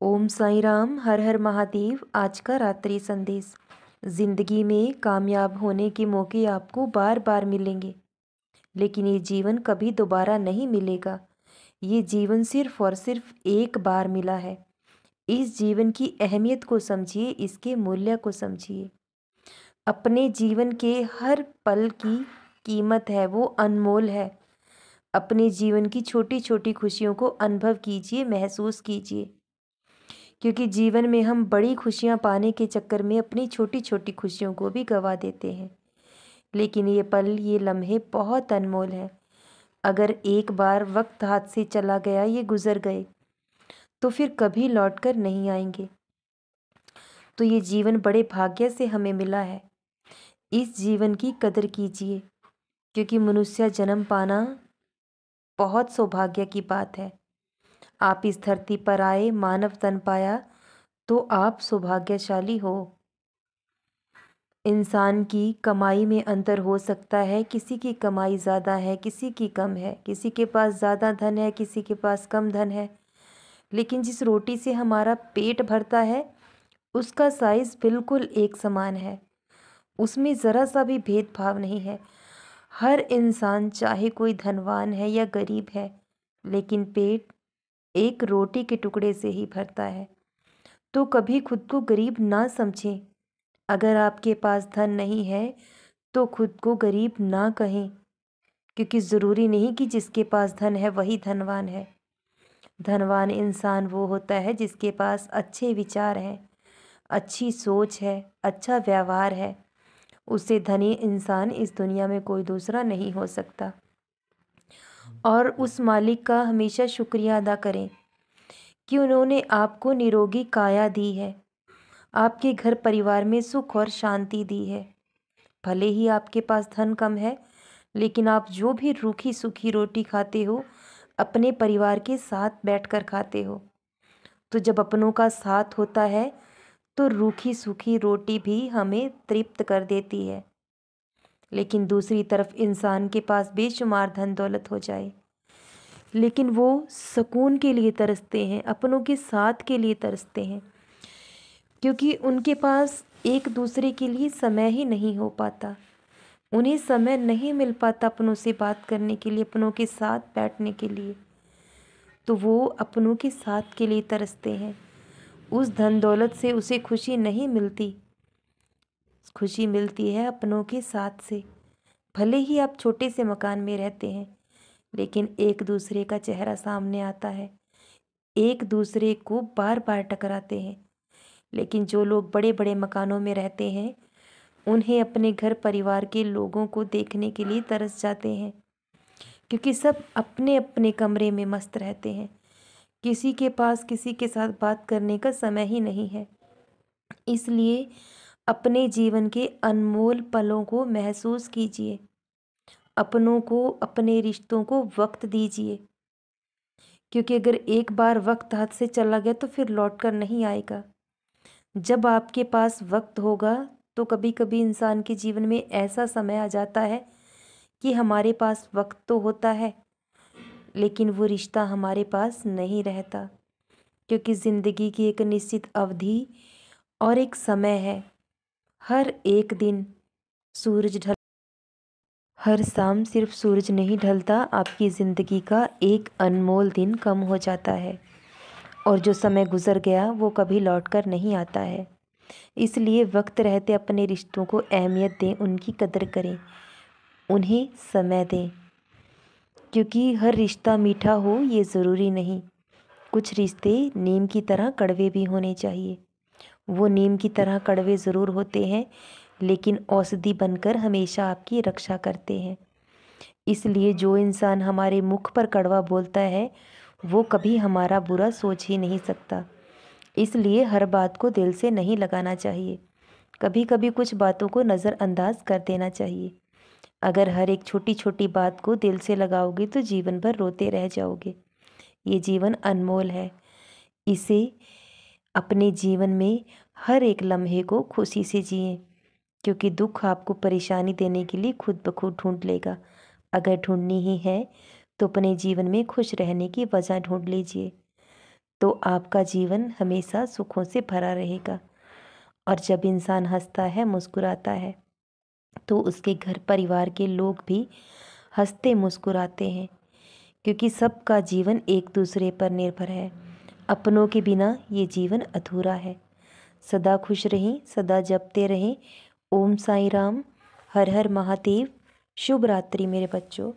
ओम साईं राम। हर हर महादेव। आज का रात्रि संदेश। जिंदगी में कामयाब होने के मौके आपको बार बार मिलेंगे, लेकिन ये जीवन कभी दोबारा नहीं मिलेगा। ये जीवन सिर्फ और सिर्फ एक बार मिला है। इस जीवन की अहमियत को समझिए, इसके मूल्य को समझिए। अपने जीवन के हर पल की कीमत है, वो अनमोल है। अपने जीवन की छोटी छोटी खुशियों को अनुभव कीजिए, महसूस कीजिए, क्योंकि जीवन में हम बड़ी खुशियां पाने के चक्कर में अपनी छोटी छोटी खुशियों को भी गवा देते हैं। लेकिन ये पल, ये लम्हे बहुत अनमोल हैं। अगर एक बार वक्त हाथ से चला गया, ये गुजर गए, तो फिर कभी लौट कर नहीं आएंगे। तो ये जीवन बड़े भाग्य से हमें मिला है। इस जीवन की कदर कीजिए, क्योंकि मनुष्य जन्म पाना बहुत सौभाग्य की बात है। आप इस धरती पर आए, मानव तन पाया, तो आप सौभाग्यशाली हो। इंसान की कमाई में अंतर हो सकता है, किसी की कमाई ज़्यादा है, किसी की कम है, किसी के पास ज़्यादा धन है, किसी के पास कम धन है, लेकिन जिस रोटी से हमारा पेट भरता है उसका साइज़ बिल्कुल एक समान है। उसमें ज़रा सा भी भेदभाव नहीं है। हर इंसान, चाहे कोई धनवान है या गरीब है, लेकिन पेट एक रोटी के टुकड़े से ही भरता है। तो कभी खुद को गरीब ना समझें। अगर आपके पास धन नहीं है तो खुद को गरीब ना कहें, क्योंकि ज़रूरी नहीं कि जिसके पास धन है वही धनवान है। धनवान इंसान वो होता है जिसके पास अच्छे विचार हैं, अच्छी सोच है, अच्छा व्यवहार है। उससे धनी इंसान इस दुनिया में कोई दूसरा नहीं हो सकता। और उस मालिक का हमेशा शुक्रिया अदा करें कि उन्होंने आपको निरोगी काया दी है, आपके घर परिवार में सुख और शांति दी है। भले ही आपके पास धन कम है, लेकिन आप जो भी रूखी सूखी रोटी खाते हो, अपने परिवार के साथ बैठकर खाते हो। तो जब अपनों का साथ होता है तो रूखी सूखी रोटी भी हमें तृप्त कर देती है। लेकिन दूसरी तरफ इंसान के पास बेशुमार धन दौलत हो जाए, लेकिन वो सुकून के लिए तरसते हैं, अपनों के साथ के लिए तरसते हैं, क्योंकि उनके पास एक दूसरे के लिए समय ही नहीं हो पाता। उन्हें समय नहीं मिल पाता अपनों से बात करने के लिए, अपनों के साथ बैठने के लिए। तो वो अपनों के साथ के लिए तरसते हैं। उस धन दौलत से उसे खुशी नहीं मिलती। खुशी मिलती है अपनों के साथ से। भले ही आप छोटे से मकान में रहते हैं, लेकिन एक दूसरे का चेहरा सामने आता है, एक दूसरे को बार बार टकराते हैं। लेकिन जो लोग बड़े बड़े मकानों में रहते हैं, उन्हें अपने घर परिवार के लोगों को देखने के लिए तरस जाते हैं, क्योंकि सब अपने अपने कमरे में मस्त रहते हैं। किसी के पास किसी के साथ बात करने का समय ही नहीं है। इसलिए अपने जीवन के अनमोल पलों को महसूस कीजिए, अपनों को, अपने रिश्तों को वक्त दीजिए, क्योंकि अगर एक बार वक्त हाथ से चला गया तो फिर लौट कर नहीं आएगा। जब आपके पास वक्त होगा तो कभी कभी इंसान के जीवन में ऐसा समय आ जाता है कि हमारे पास वक्त तो होता है, लेकिन वो रिश्ता हमारे पास नहीं रहता, क्योंकि ज़िंदगी की एक निश्चित अवधि और एक समय है। हर एक दिन सूरज ढल हर शाम सिर्फ सूरज नहीं ढलता, आपकी ज़िंदगी का एक अनमोल दिन कम हो जाता है, और जो समय गुजर गया वो कभी लौट कर नहीं आता है। इसलिए वक्त रहते अपने रिश्तों को अहमियत दें, उनकी कदर करें, उन्हें समय दें, क्योंकि हर रिश्ता मीठा हो ये ज़रूरी नहीं। कुछ रिश्ते नीम की तरह कड़वे भी होने चाहिए। वो नीम की तरह कड़वे ज़रूर होते हैं, लेकिन औषधि बनकर हमेशा आपकी रक्षा करते हैं। इसलिए जो इंसान हमारे मुख पर कड़वा बोलता है, वो कभी हमारा बुरा सोच ही नहीं सकता। इसलिए हर बात को दिल से नहीं लगाना चाहिए। कभी कभी कुछ बातों को नज़रअंदाज कर देना चाहिए। अगर हर एक छोटी छोटी बात को दिल से लगाओगे तो जीवन भर रोते रह जाओगे। ये जीवन अनमोल है। इसे अपने जीवन में हर एक लम्हे को खुशी से जिएं, क्योंकि दुख आपको परेशानी देने के लिए खुद ब खुद ढूंढ लेगा। अगर ढूंढनी ही है तो अपने जीवन में खुश रहने की वजह ढूंढ लीजिए। तो आपका जीवन हमेशा सुखों से भरा रहेगा। और जब इंसान हंसता है, मुस्कुराता है, तो उसके घर परिवार के लोग भी हंसते मुस्कुराते हैं, क्योंकि सबका जीवन एक दूसरे पर निर्भर है। अपनों के बिना ये जीवन अधूरा है। सदा खुश रहें, सदा जपते रहें। ओम साईं राम, हर हर महादेव। शुभ रात्रि मेरे बच्चों।